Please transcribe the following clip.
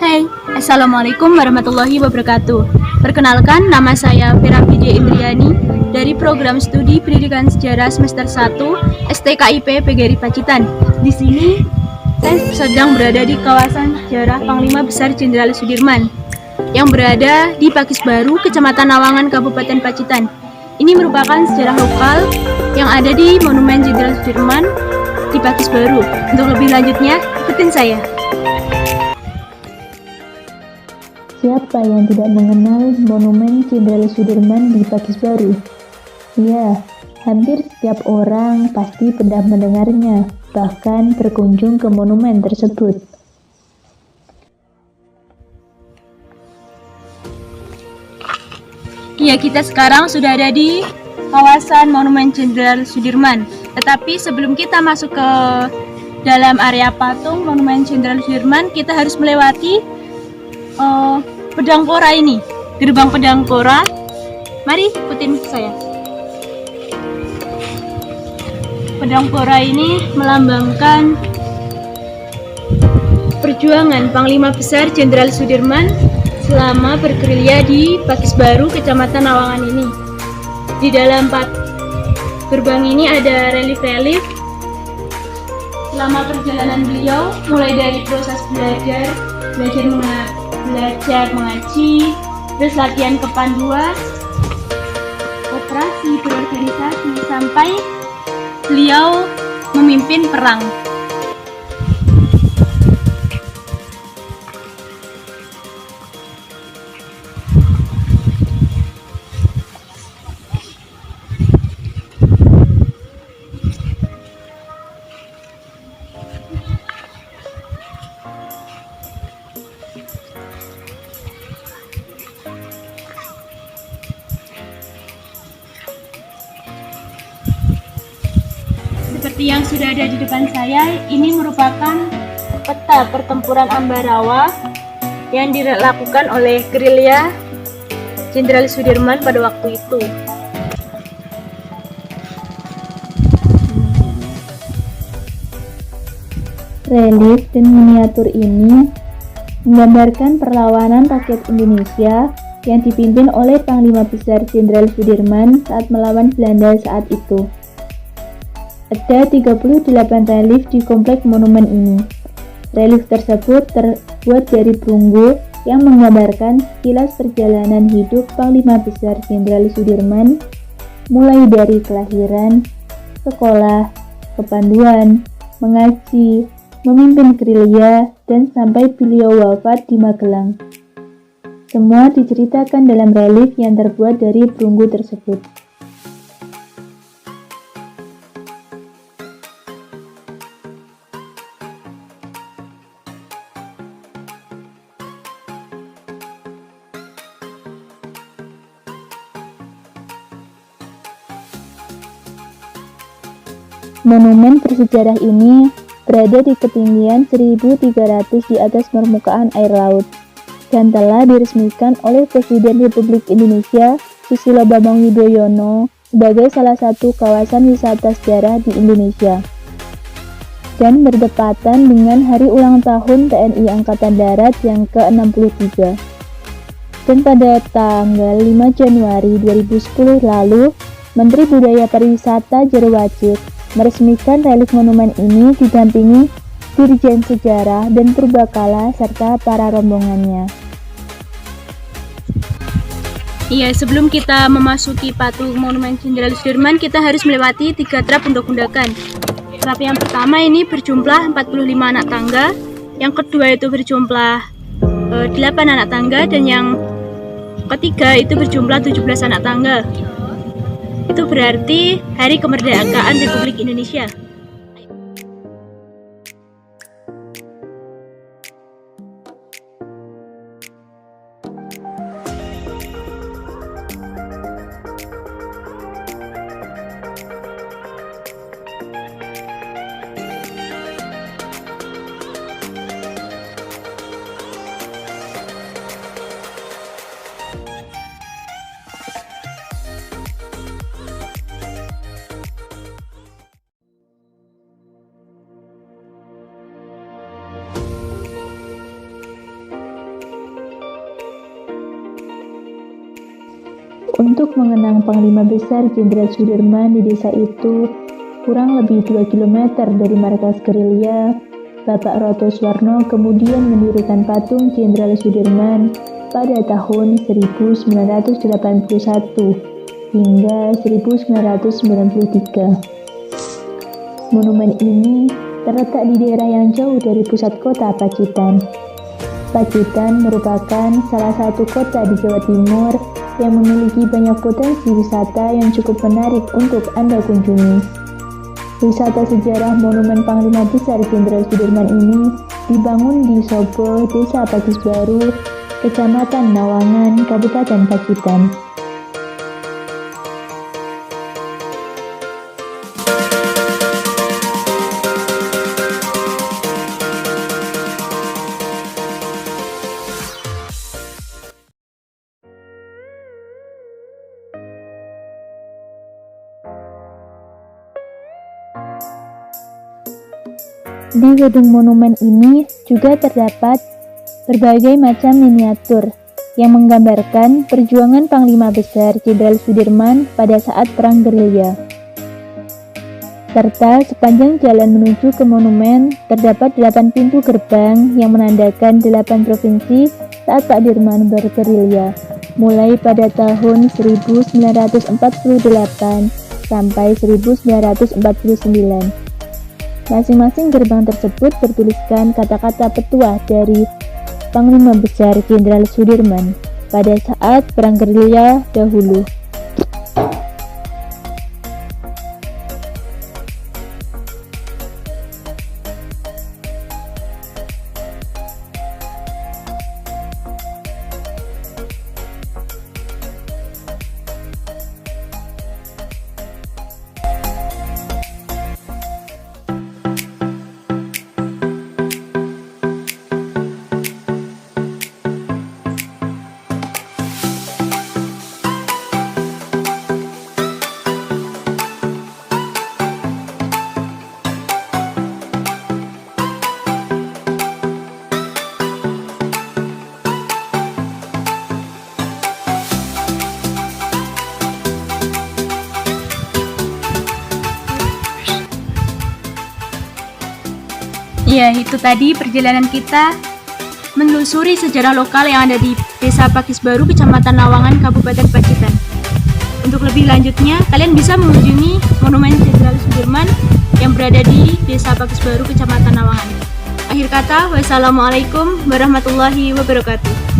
Hai, Assalamualaikum warahmatullahi wabarakatuh. Perkenalkan, nama saya Vera PJ Indriani dari Program Studi Pendidikan Sejarah Semester 1 STKIP PGRI Pacitan. Di sini saya sedang berada di kawasan sejarah Panglima Besar Jenderal Sudirman yang berada di Pakis Baru, Kecamatan Nawangan, Kabupaten Pacitan. Ini merupakan sejarah lokal yang ada di Monumen Jenderal Sudirman di Pakis Baru. Untuk lebih lanjutnya, ikutin saya. Siapa yang tidak mengenal Monumen Jenderal Sudirman di Pakis Baru? Ya, hampir setiap orang pasti pernah mendengarnya, bahkan berkunjung ke monumen tersebut. Ya, kita sekarang sudah ada di kawasan Monumen Jenderal Sudirman. Tetapi sebelum kita masuk ke dalam area patung Monumen Jenderal Sudirman, kita harus melewati Pedangpora ini, gerbang Pedangpora. Mari ikutin saya. Pedangpora ini melambangkan perjuangan Panglima Besar Jenderal Sudirman selama bergerilya di Pakis Baru, Kecamatan Nawangan ini. Di dalam gerbang ini ada relief-relief selama perjalanan beliau, mulai dari proses belajar mengaji, terus latihan kepanduan, operasi berorganisasi, sampai beliau memimpin perang. Seperti yang sudah ada di depan saya, ini merupakan peta pertempuran Ambarawa yang dilakukan oleh gerilya Jenderal Sudirman pada waktu itu. Relief dan miniatur ini menggambarkan perlawanan rakyat Indonesia yang dipimpin oleh Panglima Besar Jenderal Sudirman saat melawan Belanda saat itu. Ada 38 relief di komplek monumen ini. Relief tersebut terbuat dari perunggu yang menggambarkan sekilas perjalanan hidup Panglima Besar Jenderal Sudirman, mulai dari kelahiran, sekolah, kepanduan, mengaji, memimpin gerilya, dan sampai beliau wafat di Magelang. Semua diceritakan dalam relief yang terbuat dari perunggu tersebut. Monumen bersejarah ini berada di ketinggian 1.300 di atas permukaan air laut dan telah diresmikan oleh Presiden Republik Indonesia Susilo Bambang Yudhoyono sebagai salah satu kawasan wisata sejarah di Indonesia, dan bertepatan dengan hari ulang tahun TNI Angkatan Darat yang ke-63. Dan pada tanggal 5 Januari 2010 lalu, Menteri Budaya Pariwisata Jero Wacik meresmikan relief monumen ini didampingi Dirjen Sejarah dan Purbakala serta para rombongannya. Iya, sebelum kita memasuki patung Monumen Jenderal Sudirman, kita harus melewati 3 trap undak-undakan. Bab yang pertama ini berjumlah 45 anak tangga, yang kedua itu berjumlah 8 anak tangga, dan yang ketiga itu berjumlah 17 anak tangga. Itu berarti Hari Kemerdekaan Republik Indonesia. Untuk mengenang Panglima Besar Jenderal Sudirman di desa itu, kurang lebih 2 km dari markas gerilya, Bapak Roto Suwarno kemudian mendirikan patung Jenderal Sudirman pada tahun 1981 hingga 1993. Monumen ini terletak di daerah yang jauh dari pusat kota Pacitan. Pacitan merupakan salah satu kota di Jawa Timur yang memiliki banyak potensi wisata yang cukup menarik untuk Anda kunjungi. Wisata sejarah Monumen Panglima Besar Jenderal Sudirman ini dibangun di Sobo, Desa Pakis Baru, Kecamatan Nawangan, Kabupaten Pacitan. Di gedung monumen ini juga terdapat berbagai macam miniatur yang menggambarkan perjuangan Panglima Besar Jenderal Sudirman pada saat Perang Gerilya. Serta sepanjang jalan menuju ke monumen terdapat 8 pintu gerbang yang menandakan 8 provinsi saat Pak Dirman bergerilya, mulai pada tahun 1948 sampai 1949. Masing-masing gerbang tersebut bertuliskan kata-kata petuah dari Panglima Besar Jenderal Sudirman pada saat Perang Gerilya dahulu. Ya, itu tadi perjalanan kita menelusuri sejarah lokal yang ada di Desa Pakis Baru, Kecamatan Nawangan, Kabupaten Pacitan. Untuk lebih lanjutnya, kalian bisa mengunjungi Monumen Jenderal Sudirman yang berada di Desa Pakis Baru, Kecamatan Nawangan. Akhir kata, wassalamualaikum warahmatullahi wabarakatuh.